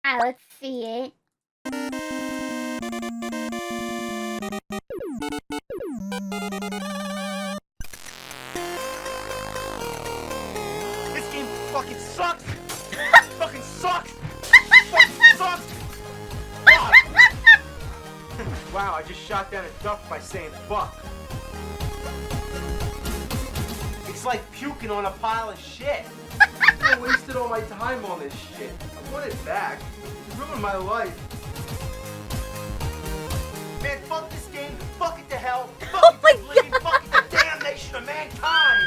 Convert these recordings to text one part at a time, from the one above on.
Alright, let's see it. This game fucking sucks! Fucking sucks! Fucking sucks! Fuck! Wow, I just shot down a duck by saying fuck. It's like puking on a pile of shit. I wasted all my time on this shit. I want it back. It ruined my life. Man, fuck this game. Fuck it to hell. Fuck it to oblivion. Fuck it to damnation of mankind.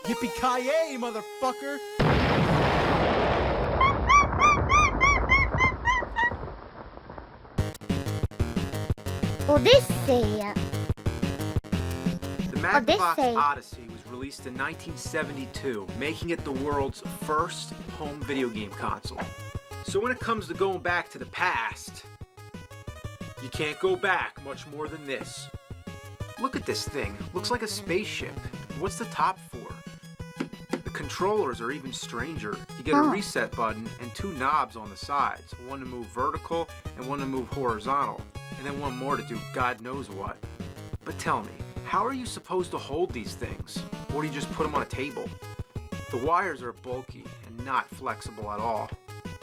Yippee-ki-yay, motherfucker! Odyssey. The Magnavox Odyssey. Odyssey was released in 1972, making it the world's first home video game console. So when it comes to going back to the past, you can't go back much more than this. Look at this thing. Looks like a spaceship. What's the top for? The controllers are even stranger. You get a reset button and two knobs on the sides. One to move vertical and one to move horizontal. And then one more to do God knows what. But tell me, how are you supposed to hold these things? Or do you just put them on a table? The wires are bulky and not flexible at all.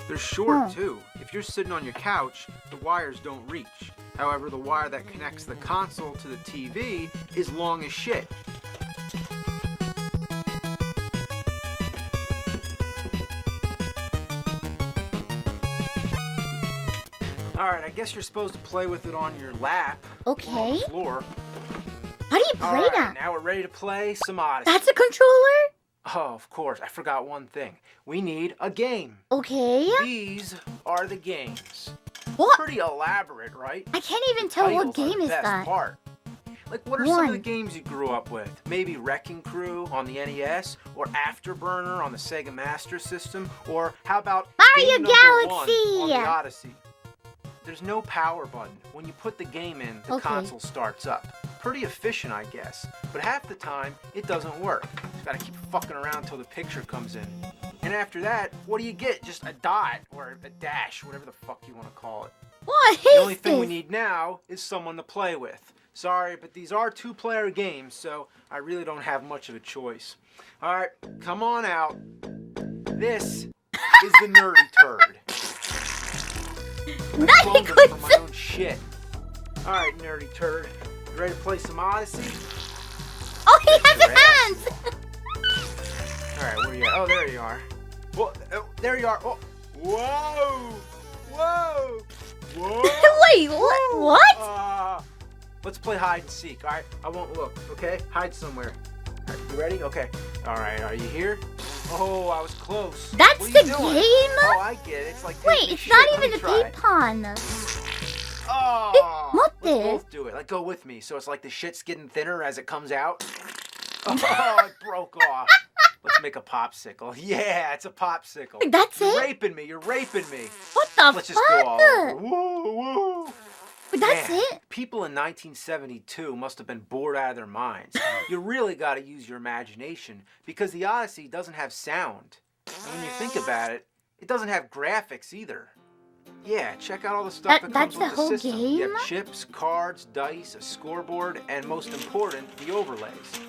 They're short too. If you're sitting on your couch, the wires don't reach. However, the wire that connects the console to the TV is long as shit. Alright, I guess you're supposed to play with it on your lap. Okay. Or on the floor. How do you play that? Now we're ready to play some Odyssey. That's a controller? Oh, of course. I forgot one thing. We need a game. Okay. These are the games. What? Pretty elaborate, right? I can't even tell what Titles are game the is best that. part. Like, what are some of the games you grew up with? Maybe Wrecking Crew on the NES, or Afterburner on the Sega Master System, or how about Mario game number Galaxy! 1 on the Odyssey? There's no power button. When you put the game in, the console starts up. Pretty efficient, I guess, but half the time, it doesn't work. You gotta keep fucking around till the picture comes in. And after that, what do you get? Just a dot, or a dash, whatever the fuck you want to call it. What is The only thing we this? need now is someone to play with. Sorry, but these are two-player games, so I really don't have much of a choice. Alright, come on out. This is the nerdy turd. I cloned him for my own shit. Alright, nerdy turd. You ready to play some Odyssey? Oh, he has your his hands! Alright, where are you at? Oh, there you are. Well, there you are. Oh. Whoa! Whoa! Whoa! Wait, what? Let's play hide and seek, alright? I won't look, okay? Hide somewhere. Alright, you ready? Okay. Alright, are you here? Oh, I was close. That's what the are you doing? game? Oh, I get it. It's like Wait, taking it's shit. not Let even me a try. peepon. Oh! What Let's this? both do it. Like, go with me. So it's like the shit's getting thinner as it comes out. Oh, it broke off. Let's make a popsicle. Yeah, it's a popsicle. That's You're it? raping me. You're raping me. What the Let's fuck? just go all over. Woo, woo. But that's Man, it? people in 1972 must have been bored out of their minds. You really got to use your imagination because the Odyssey doesn't have sound. And when you think about it, it doesn't have graphics either. Yeah, check out all the stuff that comes That's with the the whole system. You game? have chips, cards, dice, a scoreboard, and most important, the overlays.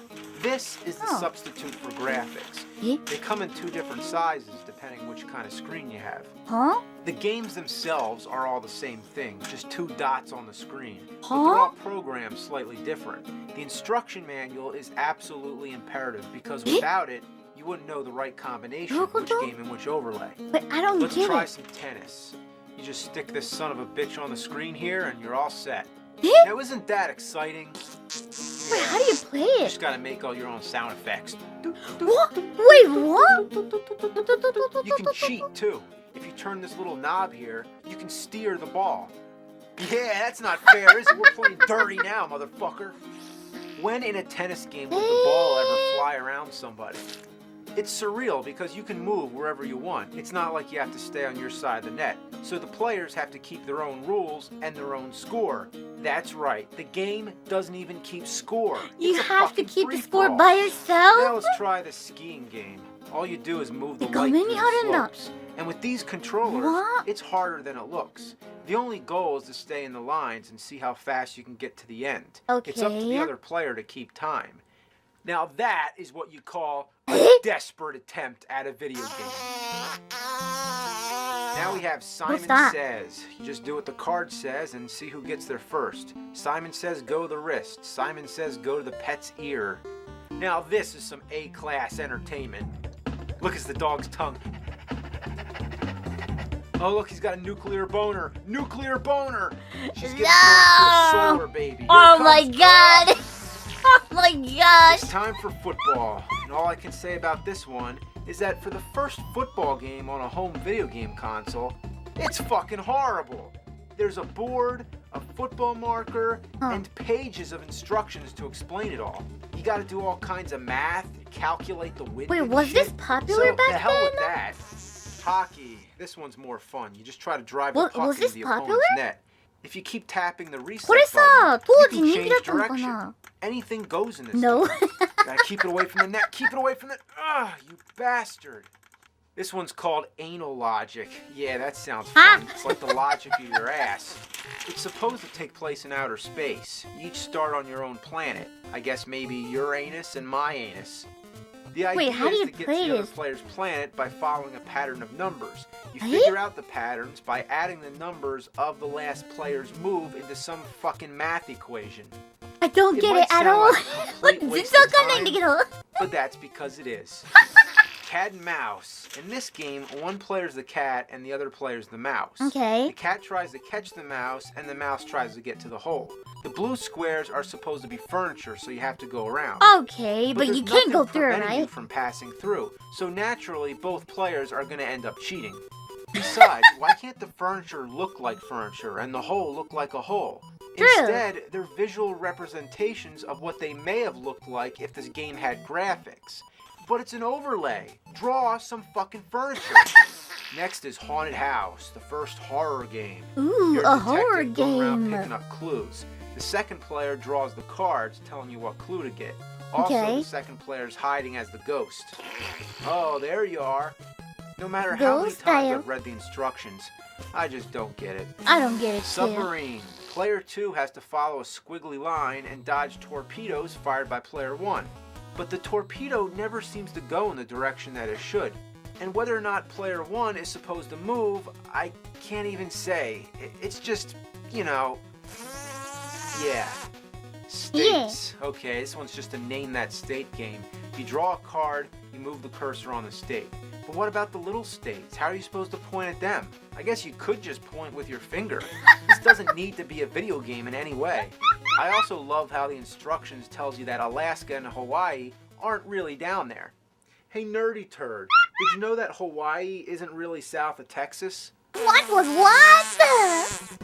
This is the substitute for graphics. Yeah? They come in two different sizes depending which kind of screen you have. Huh? The games themselves are all the same thing, just two dots on the screen. But Huh? they're all programmed slightly different. The instruction manual is absolutely imperative because without it, you wouldn't know the right combination, which game and which overlay. But I don't Let's get try it. some tennis. You just stick this son of a bitch on the screen here and you're all set. Yeah? Now isn't that exciting? Wait, how do you play You it? just gotta make all your own sound effects. What? Wait, what? You can cheat too. If you turn this little knob here, you can steer the ball. Yeah, that's not fair, is it? We're playing dirty now, motherfucker. When in a tennis game would the ball ever fly around somebody? It's surreal because you can move wherever you want. It's not like you have to stay on your side of the net. So the players have to keep their own rules and their own score. That's right, the game doesn't even keep score. You It's a have to fucking keep the free score for all. by Now yourself? let's try the skiing game. All you do is move the 이거 light through 매니 the 하란다. slopes. And with these controllers, What? it's harder than it looks. The only goal is to stay in the lines and see how fast you can get to the end. It's up to the Okay. other player to keep time. Now that is what you call a desperate attempt at a video game. Now we have Simon that? Says. You just do what the card says and see who gets there first. Simon says go to the wrist. Simon says go to the pet's ear. Now this is some A-class entertainment. Look, it's the dog's tongue. Oh, look, he's got a nuclear boner. Nuclear boner! She's getting close to a solar baby. Here Oh it my comes. god! Oh my gosh! It's time for football. And all I can say about this one is that for the first football game on a home video game console, it's fucking horrible. There's a board, a football marker, and pages of instructions to explain it all. You gotta do all kinds of math, calculate the wind. Wait, and was shit. this popular So, back the hell with then? that. Hockey. This one's more fun. You just try to drive Well, the puck was into this the popular? opponent's net. If you keep tapping the reset これさ、 button, 当 you 時 can 人気だ change ったのか direction. な Anything goes in this No. game. Gotta keep it away from the net. Keep it away from the... Ugh, you bastard. This one's called Anal Logic. Yeah, that sounds fun. It's like the logic of your ass. It's supposed to take place in outer space. You each start on your own planet. I guess maybe your anus and my anus. The idea Wait, how do is you to get to play the other this? player's planet by following a pattern of numbers. You Right? figure out the patterns by adding the numbers of the last player's move into some fucking math equation. I don't It get might it at sound all. like a complete 全 waste 然 of わかんないんだけど。 But that's because it is. Cat and mouse. In this game, one player's the cat and the other player's the mouse. Okay. The cat tries to catch the mouse and the mouse tries to get to the hole. The blue squares are supposed to be furniture, so you have to go around. Okay, but there's you can't go nothing through it, preventing you right? from passing through. So naturally, both players are going to end up cheating. Besides, why can't the furniture look like furniture and the hole look like a hole? True. Instead, they're visual representations of what they may have looked like if this game had graphics. But it's an overlay. Draw some fucking furniture. Next is Haunted House, the first horror game. Ooh, You're a detective horror going around game. picking up clues. The second player draws the cards telling you what clue to get. Also, Okay. the second player's hiding as the ghost. Oh, there you are. No matter how many Ghost times style. I've read the instructions, I just don't get it. I don't get it, too. Submarine. Player 2 has to follow a squiggly line and dodge torpedoes fired by player 1. But the torpedo never seems to go in the direction that it should. And whether or not player 1 is supposed to move, I can't even say. It's just, you know, yeah. States. Okay, this one's just a name that state game. You draw a card, you move the cursor on the state. But what about the little states? How are you supposed to point at them? I guess you could just point with your finger. This doesn't need to be a video game in any way. I also love how the instructions tells you that Alaska and Hawaii aren't really down there. Hey nerdy turd, did you know that Hawaii isn't really south of Texas? What was what?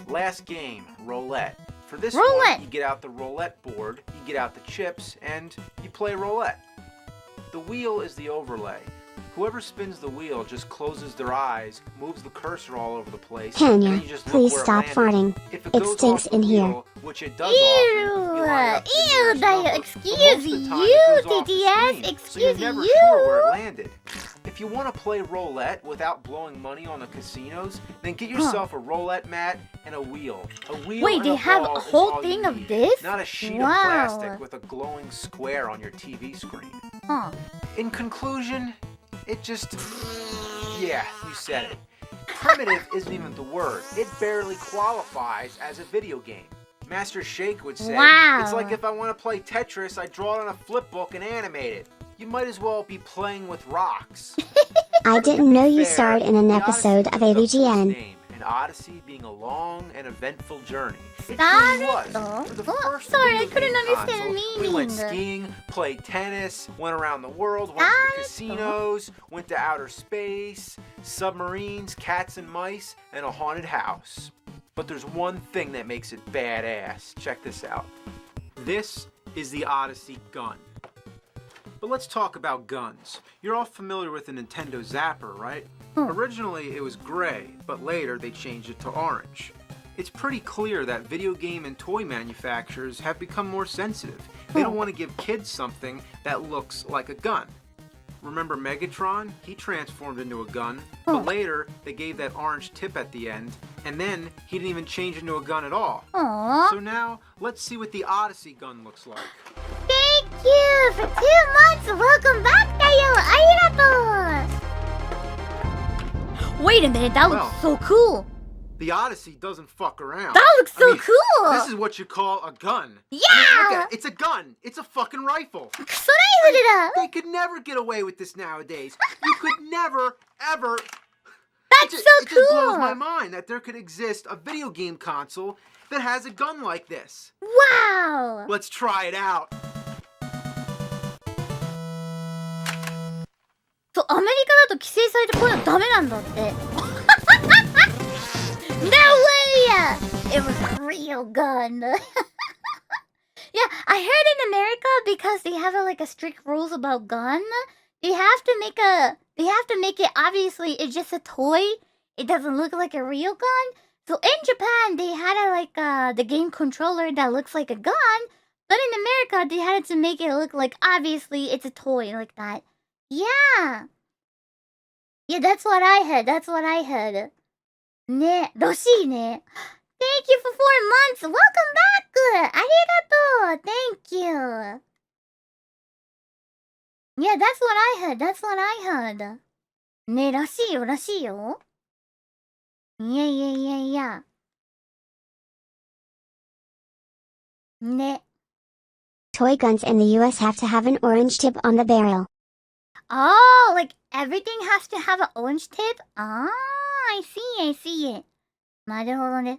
Last game, roulette. For this Roulette. one, you get out the roulette board, you get out the chips, and you play roulette. The wheel is the overlay. Whoever spins the wheel just closes their eyes, moves the cursor all over the place, and then Henya, you just look please where it stop landed. farting. If It goes stinks off the in here. wheel, which it does often, you line up the Ew, nearest that, number, but excuse most of the time you, it goes off the DDS, screen, so excuse you're never you. sure where it landed. If you want to play roulette without blowing money on the casinos, then get yourself a roulette mat and a wheel. A wheel Wait, and they a have ball a is whole all you thing of need, this? not a sheet of Wow. plastic with a glowing square on your TV screen. Huh. In conclusion, it just... yeah, you said it. Primitive isn't even the word. It barely qualifies as a video game. Master Shake would say, Wow. it's like if I want to play Tetris, I draw it on a flip book and animate it. You might as well be playing with rocks. I didn't know you Fair, starred in an the episode of Odyssey was the first AVGN. name, and Odyssey being a long and eventful journey. It Started truly was. though? For the What? first Sorry, I video couldn't game understand the console, we went meaning. skiing, played tennis, went around the world, went to the casinos, went to outer space, submarines, cats and mice, and a haunted house. But there's one thing that makes it badass. Check this out. This is the Odyssey gun. But let's talk about guns. You're all familiar with the Nintendo Zapper, right? Originally it was gray, but later they changed it to orange. It's pretty clear that video game and toy manufacturers have become more sensitive. They don't want to give kids something that looks like a gun. Remember Megatron? He transformed into a gun, Oh. but later they gave that orange tip at the end, and then he didn't even change into a gun at all. Aww. So now, let's see what the Odyssey gun looks like. Thank you for 2 months. Welcome back, Tayo. Arigato. Wait a minute, that looks so cool. The Odyssey doesn't fuck around. That looks so cool. This is what you call a gun. Yeah. I mean, look at it. It's a gun. It's a fucking rifle. それ言うてた。 They could never get away with this nowadays. You could never, ever. That's It so just blows cool. my mind that there could exist a video game console that has a gun like this. Wow. Let's try it out. そう、アメリカだと規制されてこういうのダメなんだって。No way! It was a real gun. Yeah, I heard in America because they have like a strict rules about gun. They have to make it obviously it's just a toy. It doesn't look like a real gun. So in Japan they had the game controller that looks like a gun, but in America they had to make it look like obviously it's a toy like that. Yeah. Yeah, that's what I heard. ね、らしいね。Thank you for 4 months. Welcome back. ありがとう。Thank you. Yeah, that's what I heard. ね、らしいよ。いや。ね。 Toy guns in the US have to have an orange tip on the barrel. Oh, like everything has to have an orange tip? Ah, I see it. なるほどね。